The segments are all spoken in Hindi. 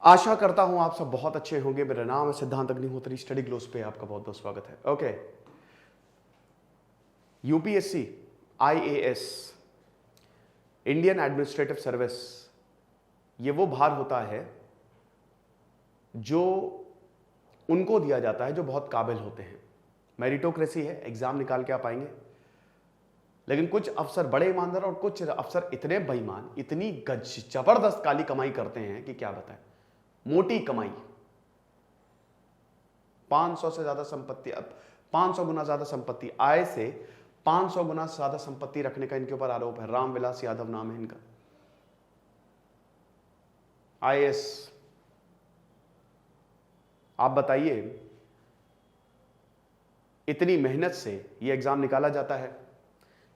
आशा करता हूं आप सब बहुत अच्छे होंगे। मेरा नाम है सिद्धांत अग्निहोत्री। स्टडी ग्लोस पे आपका बहुत बहुत स्वागत है। Okay, UPSC, IAS, Indian administrative service, ये वो भार होता है जो उनको दिया जाता है जो बहुत काबिल होते हैं। मेरिटोक्रेसी है, एग्जाम निकाल के आप आएंगे। लेकिन कुछ अफसर बड़े ईमानदार और कुछ अफसर इतने बेईमान, इतनी जबरदस्त काली कमाई करते हैं कि क्या बताएं। मोटी कमाई, 500 से ज्यादा संपत्ति, 500 गुना ज्यादा संपत्ति, आय से 500 गुना ज्यादा संपत्ति रखने का इनके ऊपर आरोप है। रामविलास यादव नाम है इनका, आईएएस। आप बताइए, इतनी मेहनत से यह एग्जाम निकाला जाता है।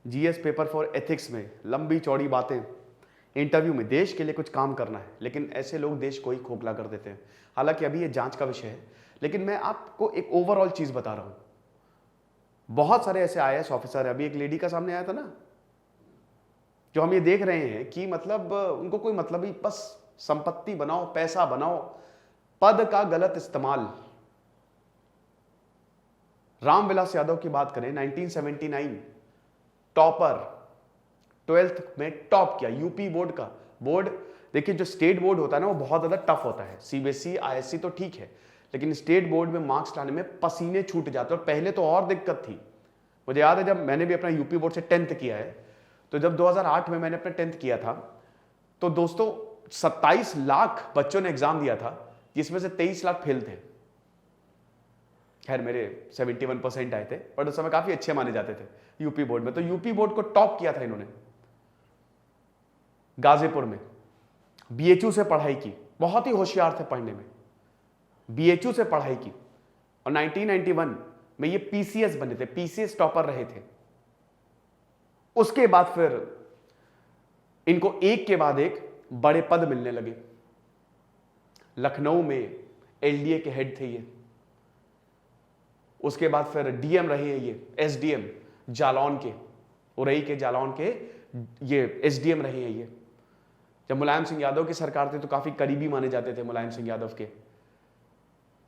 जीएस पेपर फॉर एथिक्स में लंबी चौड़ी बातें, इंटरव्यू में देश के लिए कुछ काम करना है, लेकिन ऐसे लोग देश को ही खोखला कर देते हैं। हालांकि अभी ये जांच का विषय है, लेकिन मैं आपको एक ओवरऑल चीज बता रहा हूं। बहुत सारे ऐसे आईएएस ऑफिसर है, अभी एक लेडी का सामने आया था ना, जो हम ये देख रहे हैं कि मतलब उनको कोई मतलब ही, बस संपत्ति बनाओ, पैसा बनाओ, पद का गलत इस्तेमाल। रामविलास यादव की बात करें, 1979 टॉपर, 12th में टॉप किया यूपी बोर्ड का। बोर्ड देखिए, जो स्टेट बोर्ड होता है ना, वो बहुत ज्यादा टफ होता है। सीबीएसई, आईएससी तो ठीक है, लेकिन स्टेट बोर्ड में मार्क्स लाने में पसीने छूट जाते हैं। और पहले तो और दिक्कत थी। मुझे याद है, जब मैंने भी अपना यूपी बोर्ड से 10th किया है, तो जब 2008 में मैंने अपना 10th किया था, तो दोस्तों 27 लाख बच्चों ने एग्जाम दिया था, जिसमें से 23 लाख फेल थे। खैर मेरे 71% आए थे, बट उस समय काफी अच्छे माने जाते थे यूपी बोर्ड में। तो यूपी बोर्ड को टॉप किया था इन्होंने। गाजीपुर में बीएचयू से पढ़ाई की, बहुत ही होशियार थे पढ़ने में, बीएचयू से पढ़ाई की, और 1991 में ये पीसीएस बने थे, पीसीएस टॉपर रहे थे। उसके बाद फिर इनको एक के बाद एक बड़े पद मिलने लगे। लखनऊ में एलडीए के हेड थे ये। उसके बाद फिर डीएम रहे हैं ये, एसडीएम जालौन के, उरई के जालौन के ये एसडीएम रहे हैं ये। जब मुलायम सिंह यादव की सरकार थी तो काफी करीबी माने जाते थे मुलायम सिंह यादव के।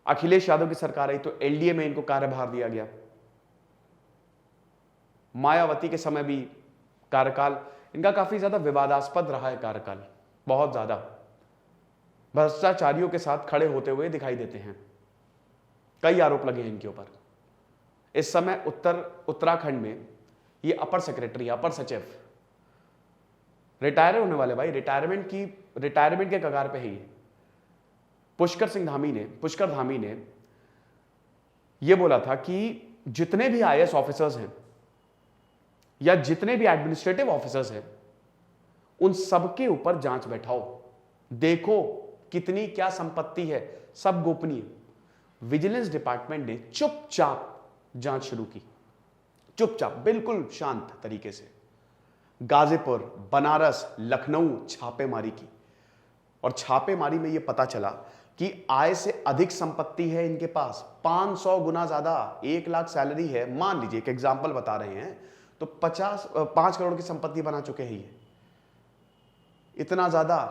अखिलेश यादव की सरकार आई तो एलडीए में इनको कार्यभार दिया गया। मायावती के समय भी कार्यकाल इनका काफी ज्यादा विवादास्पद रहा है। कार्यकाल बहुत ज्यादा भ्रष्टाचारियों के साथ खड़े होते हुए दिखाई देते हैं। कई आरोप लगे हैं इनके ऊपर। इस समय उत्तराखंड में ये अपर सेक्रेटरी, अपर सचिव, रिटायर होने वाले भाई, रिटायरमेंट के कगार पे है ये। पुष्कर धामी ने ये बोला था कि जितने भी आईएएस ऑफिसर्स हैं या जितने भी एडमिनिस्ट्रेटिव ऑफिसर्स हैं, उन सबके ऊपर जांच बैठाओ, देखो कितनी क्या संपत्ति है, सब गोपनीय। विजिलेंस डिपार्टमेंट ने चुपचाप जांच शुरू की, चुपचाप, बिल्कुल शांत तरीके से। गाजीपुर, बनारस, लखनऊ छापेमारी की, और छापेमारी में यह पता चला कि आय से अधिक संपत्ति है इनके पास, 500 गुना ज्यादा। 1 लाख सैलरी है, मान लीजिए एक एग्जांपल बता रहे हैं, तो 5 करोड़ की संपत्ति बना चुके हैं ये। इतना ज्यादा,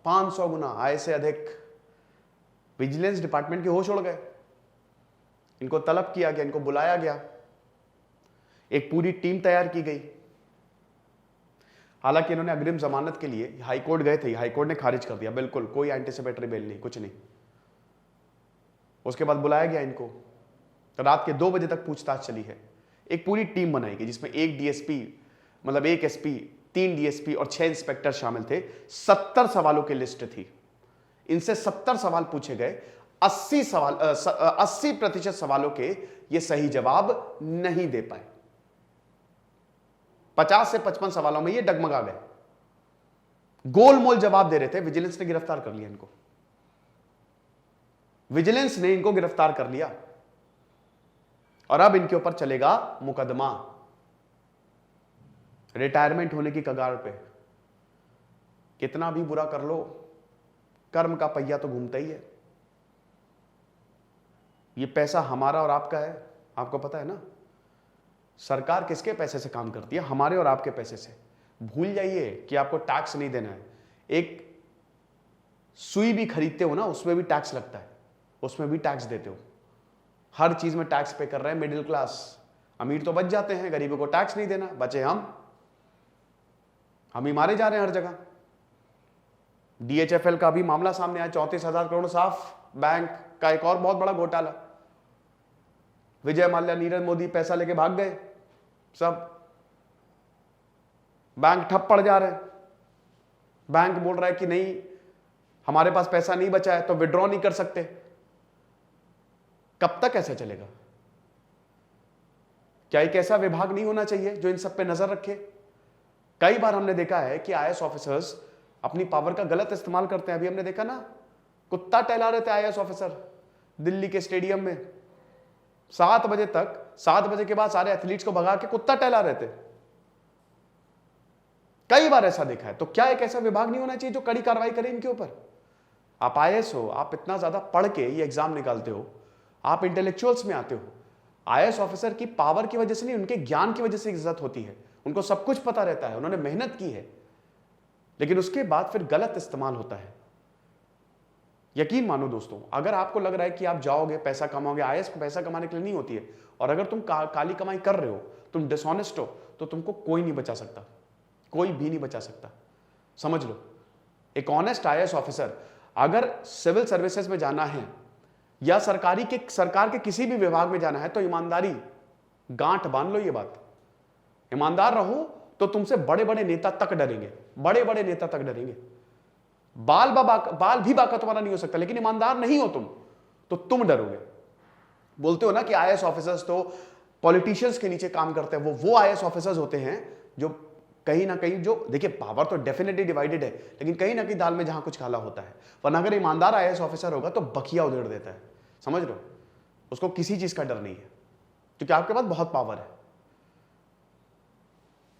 500 गुना आय से अधिक। विजिलेंस डिपार्टमेंट के होश उड़ गए। इनको तलब किया गया, इनको बुलाया गया, एक पूरी टीम तैयार की गई। हालांकि इन्होंने अग्रिम जमानत के लिए हाईकोर्ट गए थे, हाईकोर्ट ने खारिज कर दिया, बिल्कुल कोई एंटीसिपेटरी बेल नहीं, कुछ नहीं। उसके बाद बुलाया गया इनको, तो रात के 2 बजे तक पूछताछ चली है। एक पूरी टीम बनाई गई जिसमें एक डीएसपी, मतलब एक एसपी, 3 डीएसपी और 6 इंस्पेक्टर शामिल थे। 70 सवालों की लिस्ट थी। इनसे 70 सवाल पूछे गए। 80% सवालों के ये सही जवाब नहीं दे पाए। 50 से 55 सवालों में ये डगमगा गए, गोलमोल जवाब दे रहे थे। विजिलेंस ने गिरफ्तार कर लिया इनको, विजिलेंस ने इनको गिरफ्तार कर लिया, और अब इनके ऊपर चलेगा मुकदमा। रिटायरमेंट होने की कगार पे। कितना भी बुरा कर लो, कर्म का पहिया तो घूमता ही है। ये पैसा हमारा और आपका है, आपको पता है ना। सरकार किसके पैसे से काम करती है? हमारे और आपके पैसे से। भूल जाइए कि आपको टैक्स नहीं देना है। एक सुई भी खरीदते हो ना, उसमें भी टैक्स लगता है, उसमें भी टैक्स देते हो। हर चीज में टैक्स पे कर रहे हैं मिडिल क्लास। अमीर तो बच जाते हैं, गरीबों को टैक्स नहीं देना, बचे हम ही मारे जा रहे हैं हर जगह। DHFL का भी मामला सामने आया, 34,000 करोड़ साफ बैंक का एक और बहुत बड़ा घोटाला। विजय माल्या, नीरव मोदी पैसा लेके भाग गए, सब बैंक ठप पड़ जा रहे हैं। बैंक बोल रहा है कि नहीं, हमारे पास पैसा नहीं बचा है तो विड्रॉ नहीं कर सकते। कब तक ऐसा चलेगा? क्या एक ऐसा विभाग नहीं होना चाहिए जो इन सब पे नजर रखे? कई बार हमने देखा है कि IAS ऑफिसर्स अपनी पावर का गलत इस्तेमाल करते हैं। अभी हमने देखा ना, कुत्ता टहला रहे थे IAS ऑफिसर दिल्ली के स्टेडियम में 7 बजे तक, 7 बजे के बाद सारे एथलीट्स को भगा के कुत्ता टहला रहे थे। कई बार ऐसा देखा है। तो क्या एक ऐसा विभाग नहीं होना चाहिए जो कड़ी कार्रवाई करे इनके ऊपर? आप IAS हो, आप इतना ज्यादा पढ़ के ये एग्जाम निकालते हो, आप इंटेलेक्चुअल्स में आते हो। IAS ऑफिसर की पावर की वजह से नहीं, उनके ज्ञान की वजह से इज्जत होती है। उनको सब कुछ पता रहता है, उन्होंने मेहनत की है, लेकिन उसके बाद फिर गलत इस्तेमाल होता है। यकीन मानो दोस्तों, अगर आपको लग रहा है कि आप जाओगे पैसा कमाओगे, IAS को पैसा कमाने के लिए नहीं होती है, और अगर तुम काली कमाई कर रहे हो, तुम डिसऑनेस्ट हो, तो तुमको कोई नहीं बचा सकता, कोई भी नहीं बचा सकता। समझ लो, एक ऑनेस्ट IAS ऑफिसर अगर सिविल सर्विसेज में जाना है या सरकार के किसी भी विभाग में जाना है, तो ईमानदारी, गांठ बांध लो ये बात। ईमानदार रहो तो तुमसे बड़े बड़े नेता तक डरेंगे, बड़े बड़े नेता तक डरेंगे। बाल भी बाका तुम्हारा नहीं हो सकता, लेकिन ईमानदार नहीं हो तुम, तो तुम डरोगे। बोलते हो ना कि IAS ऑफिसर्स तो पॉलिटिशियंस के नीचे काम करते हैं। वो IAS ऑफिसर्स होते हैं जो कहीं ना कहीं, जो देखिए पावर तो डेफिनेटली डिवाइडेड है, लेकिन कहीं ना कहीं दाल में जहां कुछ काला होता है। वरना अगर ईमानदार IAS ऑफिसर होगा तो बखिया उधेड़ देता है, समझ लो, उसको किसी चीज का डर नहीं है, क्योंकि आपके पास बहुत पावर है।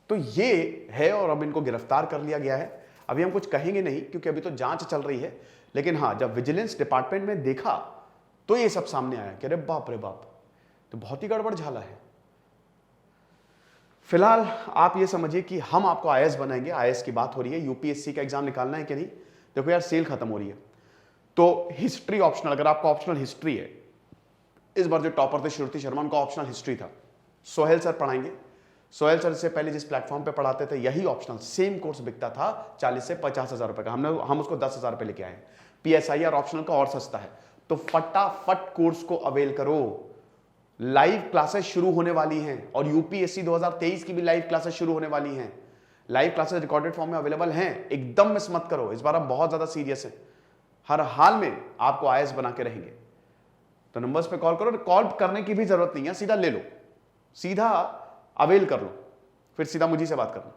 तो ये है, और अब इनको गिरफ्तार कर लिया गया है। अभी हम कुछ कहेंगे नहीं क्योंकि अभी तो जांच चल रही है, लेकिन हाँ, जब विजिलेंस डिपार्टमेंट में देखा तो ये सब सामने आया कि अरे बाप रे बाप, तो बहुत ही गड़बड़ झाला है। फिलहाल आप ये समझिए कि हम आपको IAS बनाएंगे। IAS की बात हो रही है, UPSC का एग्जाम निकालना है कि नहीं। देखो यार, सेल खत्म हो रही है, तो हिस्ट्री ऑप्शनल, अगर आपका ऑप्शनल हिस्ट्री है, इस बार जो टॉपर थे श्रुति शर्मा, उनका ऑप्शनल हिस्ट्री था, सोहेल सर पढ़ाएंगे। सोहेल सर से पहले जिस प्लेटफॉर्म पे पढ़ाते थे, यही ऑप्शनल सेम कोर्स बिकता था 40 से 50,000 रुपए का। हम उसको 10,000 रुपए लेके आए। PSIR ऑप्शनल का और सस्ता है, तो फटाफट कोर्स को अवेल करो। लाइव क्लासेस शुरू होने वाली हैं, और UPSC 2023 की भी लाइव क्लासेस शुरू होने वाली हैं। लाइव क्लासेस रिकॉर्डेड फॉर्म में अवेलेबल हैं, एकदम मिस मत करो। इस बार हम बहुत ज्यादा सीरियस हैं, हर हाल में आपको IAS बना के रहेंगे। तो नंबर्स पे कॉल करो, कॉल करने की भी जरूरत नहीं है, सीधा ले लो, सीधा अवेल कर लो, फिर सीधा मुझी से बात करना।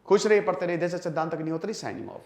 खुश रहिए, पढ़ते रहिए। जैसे सिद्धांत अग्निहोत्री, साइनिंग ऑफ।